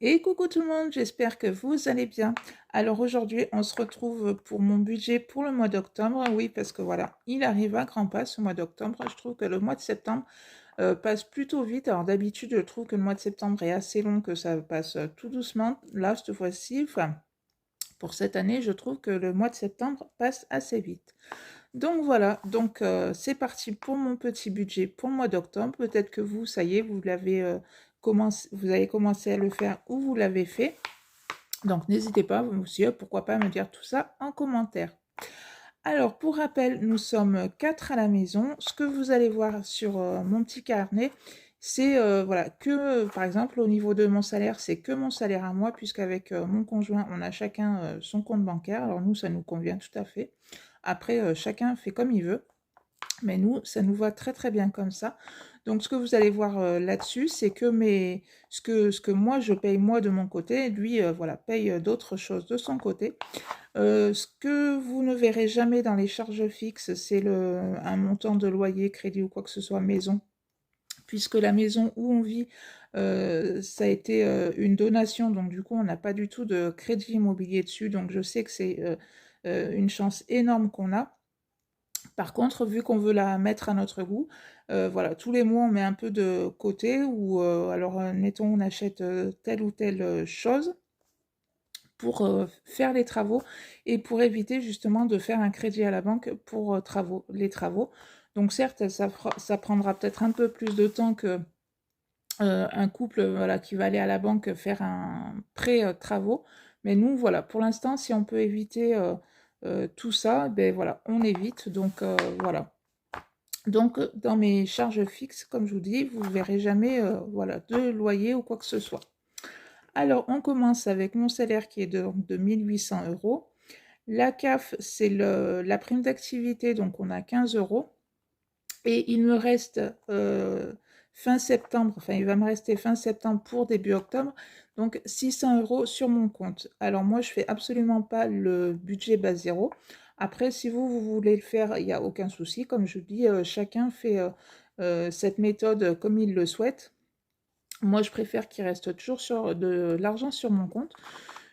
Et coucou tout le monde, j'espère que vous allez bien. Alors aujourd'hui, on se retrouve pour mon budget pour le mois d'octobre. Oui, parce que voilà, il arrive à grands pas ce mois d'octobre. Je trouve que le mois de septembre passe plutôt vite. Alors d'habitude, je trouve que le mois de septembre est assez long, que ça passe tout doucement. Là, cette fois-ci, enfin, pour cette année, je trouve que le mois de septembre passe assez vite. Donc voilà, donc c'est parti pour mon petit budget pour le mois d'octobre. Peut-être que vous, ça y est, vous l'avez commencé, vous avez commencé à le faire ou vous l'avez fait. Donc n'hésitez pas, vous aussi, pourquoi pas me dire tout ça en commentaire. Alors pour rappel, nous sommes 4 à la maison. Ce que vous allez voir sur mon petit carnet, c'est voilà que par exemple au niveau de mon salaire, c'est que mon salaire à moi, puisqu'avec mon conjoint, on a chacun son compte bancaire. Alors nous, ça nous convient tout à fait. Après, chacun fait comme il veut. Mais nous, ça nous va très très bien comme ça. Donc ce que vous allez voir là-dessus, c'est que ce que moi je paye moi de mon côté, lui voilà, paye d'autres choses de son côté. Ce que vous ne verrez jamais dans les charges fixes, c'est un montant de loyer, crédit ou quoi que ce soit maison, puisque la maison où on vit, ça a été une donation, donc du coup on n'a pas du tout de crédit immobilier dessus, donc je sais que c'est une chance énorme qu'on a. Par contre, vu qu'on veut la mettre à notre goût, voilà, tous les mois, on met un peu de côté ou alors, mettons, on achète, telle ou telle, chose pour, faire les travaux et pour éviter justement de faire un crédit à la banque pour, les travaux. Donc certes, ça prendra peut-être un peu plus de temps que, un couple, voilà, qui va aller à la banque faire un prêt, travaux. Mais nous, voilà, pour l'instant, si on peut éviter, tout ça, ben voilà, on évite donc voilà. Donc, dans mes charges fixes, comme je vous dis, vous ne verrez jamais voilà, de loyer ou quoi que ce soit. Alors, on commence avec mon salaire qui est de 1800 euros. La CAF, c'est la prime d'activité, donc on a 15 euros. Et il me reste fin septembre, enfin il va me rester fin septembre pour début octobre, donc 600 euros sur mon compte. Alors moi, je fais absolument pas le budget base zéro. Après, si vous voulez le faire, il n'y a aucun souci. Comme je dis, chacun fait cette méthode comme il le souhaite. Moi, je préfère qu'il reste toujours de l'argent sur mon compte.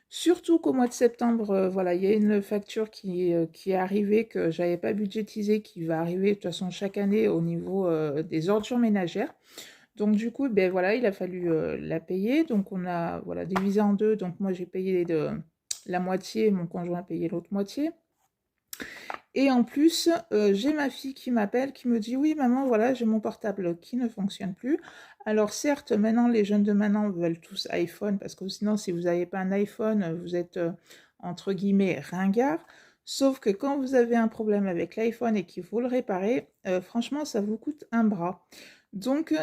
Surtout qu'au mois de septembre, voilà, il y a une facture qui est arrivée que j'avais pas budgétisée, qui va arriver de toute façon chaque année au niveau des ordures ménagères. Donc du coup, ben voilà, il a fallu la payer. Donc on a voilà divisé en deux. Donc moi j'ai payé la moitié, mon conjoint a payé l'autre moitié. Et en plus, j'ai ma fille qui m'appelle, qui me dit: «Oui maman, voilà, j'ai mon portable qui ne fonctionne plus». Alors certes, maintenant les jeunes de maintenant veulent tous iPhone, parce que sinon si vous n'avez pas un iPhone, vous êtes, entre guillemets «ringard». Sauf que quand vous avez un problème avec l'iPhone et qu'il faut le réparer, franchement ça vous coûte un bras. Donc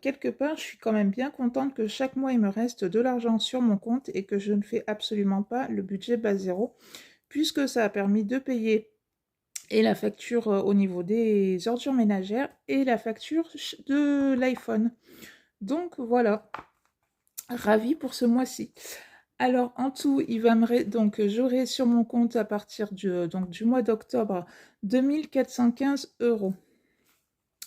quelque part, je suis quand même bien contente que chaque mois il me reste de l'argent sur mon compte et que je ne fais absolument pas le budget base zéro, puisque ça a permis de payer et la facture au niveau des ordures ménagères et la facture de l'iPhone. Donc voilà, ravi pour ce mois-ci. Alors en tout, donc j'aurai sur mon compte à partir du mois d'octobre 2415 euros.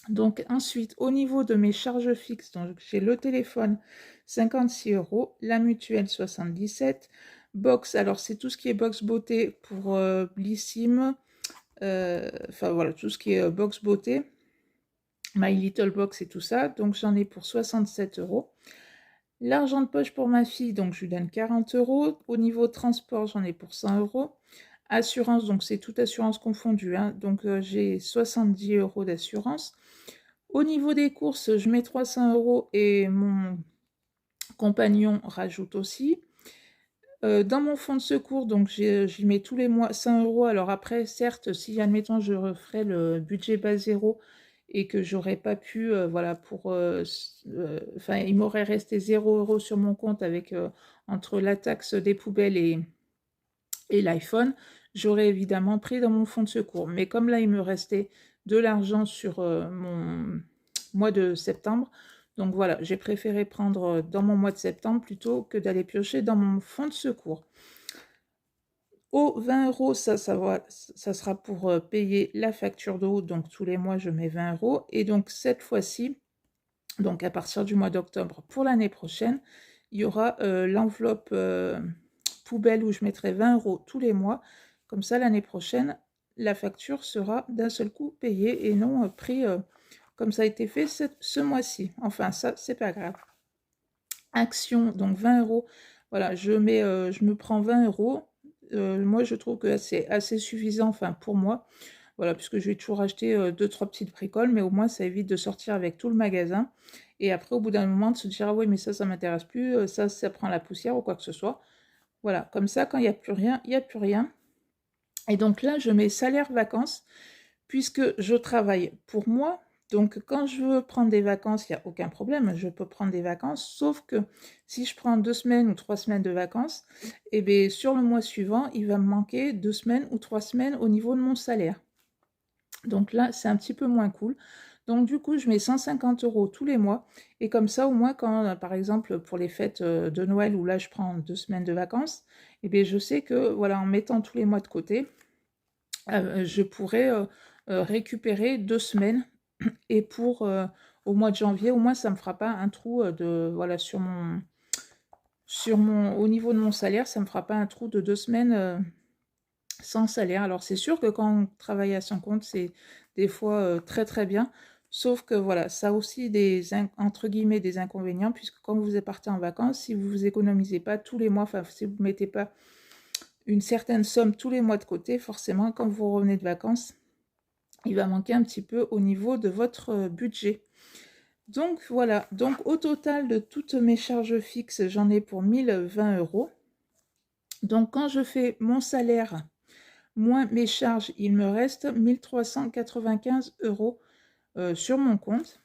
Donc ensuite, au niveau de mes charges fixes, donc j'ai le téléphone 56 euros, la mutuelle 77, box, alors c'est tout ce qui est box beauté pour Blissim, enfin voilà, tout ce qui est box beauté, My Little Box et tout ça, donc j'en ai pour 67 euros. L'argent de poche pour ma fille, donc je lui donne 40 euros. Au niveau transport, j'en ai pour 100 euros. Assurance, donc c'est toute assurance confondue, hein, donc j'ai 70 euros d'assurance. Au niveau des courses, je mets 300 euros et mon compagnon rajoute aussi. Dans mon fonds de secours, donc j'y mets tous les mois 100 euros. Alors après, certes, si admettons je referais le budget base zéro et que j'aurais pas pu, voilà, enfin, il m'aurait resté 0 euros sur mon compte avec entre la taxe des poubelles et l'iPhone, j'aurais évidemment pris dans mon fonds de secours. Mais comme là, il me restait de l'argent sur mon mois de septembre, donc voilà, j'ai préféré prendre dans mon mois de septembre plutôt que d'aller piocher dans mon fonds de secours. Aux 20 euros, ça sera pour payer la facture d'eau. Donc tous les mois, je mets 20 euros. Et donc cette fois-ci, donc à partir du mois d'octobre pour l'année prochaine, il y aura l'enveloppe poubelle où je mettrai 20 € tous les mois. Comme ça, l'année prochaine, la facture sera d'un seul coup payée et non pris comme ça a été fait ce mois-ci. Enfin, ça, c'est pas grave. Action, donc 20 €. Voilà, je me prends 20 €. Moi, je trouve que c'est assez suffisant, enfin, pour moi. Voilà, puisque je vais toujours acheter 2-3 petites bricoles, mais au moins, ça évite de sortir avec tout le magasin. Et après, au bout d'un moment, de se dire, ah oui, mais ça m'intéresse plus, ça prend la poussière ou quoi que ce soit. Voilà, comme ça, quand il n'y a plus rien, il n'y a plus rien. Et donc là, je mets salaire vacances, puisque je travaille pour moi. Donc quand je veux prendre des vacances, il n'y a aucun problème, je peux prendre des vacances, sauf que si je prends 2 semaines ou 3 semaines de vacances, eh bien, sur le mois suivant, il va me manquer 2 semaines ou 3 semaines au niveau de mon salaire. Donc là, c'est un petit peu moins cool. Donc du coup, je mets 150 € tous les mois. Et comme ça, au moins, quand, par exemple, pour les fêtes de Noël, où là, je prends 2 semaines de vacances, eh bien, je sais que, voilà, en mettant tous les mois de côté, je pourrais récupérer 2 semaines. Et pour au mois de janvier, au moins, ça ne me fera pas un trou voilà, au niveau de mon salaire, ça ne me fera pas un trou de 2 semaines sans salaire. Alors c'est sûr que quand on travaille à son compte, c'est des fois très très bien. Sauf que voilà, ça a aussi entre guillemets des inconvénients, puisque quand vous partez en vacances, si vous vous économisez pas tous les mois, enfin si vous ne mettez pas une certaine somme tous les mois de côté, forcément quand vous revenez de vacances, il va manquer un petit peu au niveau de votre budget. Donc voilà, donc au total de toutes mes charges fixes, j'en ai pour 1020 €. Donc quand je fais mon salaire moins mes charges, il me reste 1395 € sur mon compte.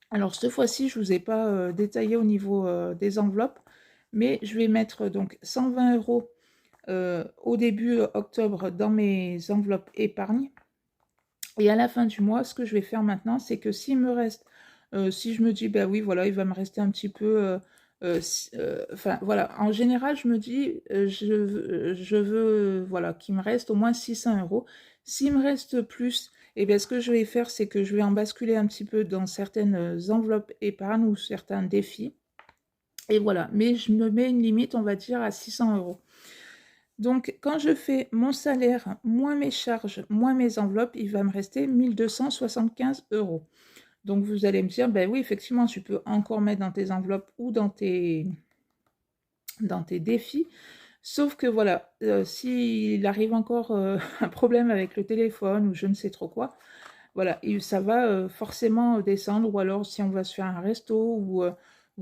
Alors cette fois-ci, je ne vous ai pas détaillé au niveau des enveloppes, mais je vais mettre donc 120 € au début octobre dans mes enveloppes épargne. Et à la fin du mois, ce que je vais faire maintenant, c'est que s'il me reste, si je me dis, bah oui, voilà, il va me rester un petit peu, enfin voilà, en général, je me dis, je veux, voilà, qu'il me reste au moins 600 €. S'il me reste plus, et bien ce que je vais faire, c'est que je vais en basculer un petit peu dans certaines enveloppes épargne ou certains défis. Et voilà, mais je me mets une limite, on va dire, à 600 €. Donc, quand je fais mon salaire, moins mes charges, moins mes enveloppes, il va me rester 1275 €. Donc, vous allez me dire, ben oui, effectivement, tu peux encore mettre dans tes enveloppes ou dans tes défis. Sauf que voilà, s'il arrive encore un problème avec le téléphone ou je ne sais trop quoi, voilà, et ça va forcément descendre. Ou alors, si on va se faire un resto ou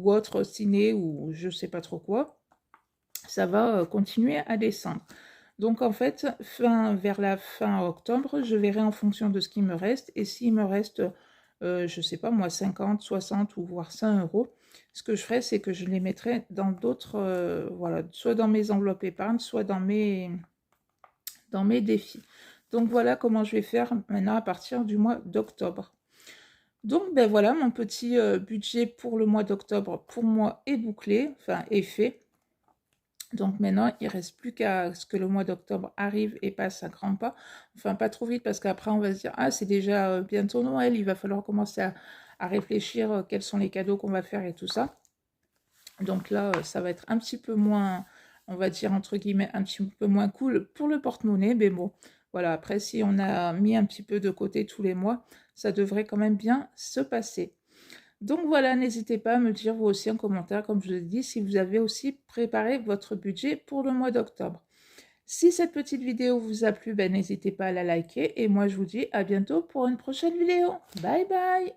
autre ciné ou je ne sais pas trop quoi, ça va continuer à descendre. Donc en fait, vers la fin octobre, je verrai en fonction de ce qui me reste. Et s'il me reste, je ne sais pas moi, 50, 60 ou voire 100 €, ce que je ferai, c'est que je les mettrai dans d'autres, voilà, soit dans mes enveloppes épargne, soit dans mes défis. Donc voilà comment je vais faire maintenant à partir du mois d'octobre. Donc ben voilà, mon petit budget pour le mois d'octobre, pour moi, est bouclé, enfin est fait. Donc maintenant, il ne reste plus qu'à ce que le mois d'octobre arrive et passe à grands pas. Enfin, pas trop vite parce qu'après, on va se dire, ah, c'est déjà bientôt Noël, il va falloir commencer à réfléchir quels sont les cadeaux qu'on va faire et tout ça. Donc là, ça va être un petit peu moins, on va dire, entre guillemets, un petit peu moins cool pour le porte-monnaie. Mais bon, voilà, après, si on a mis un petit peu de côté tous les mois, ça devrait quand même bien se passer. Donc voilà, n'hésitez pas à me dire vous aussi en commentaire, comme je vous ai dit, si vous avez aussi préparé votre budget pour le mois d'octobre. Si cette petite vidéo vous a plu, ben, n'hésitez pas à la liker et moi je vous dis à bientôt pour une prochaine vidéo. Bye bye!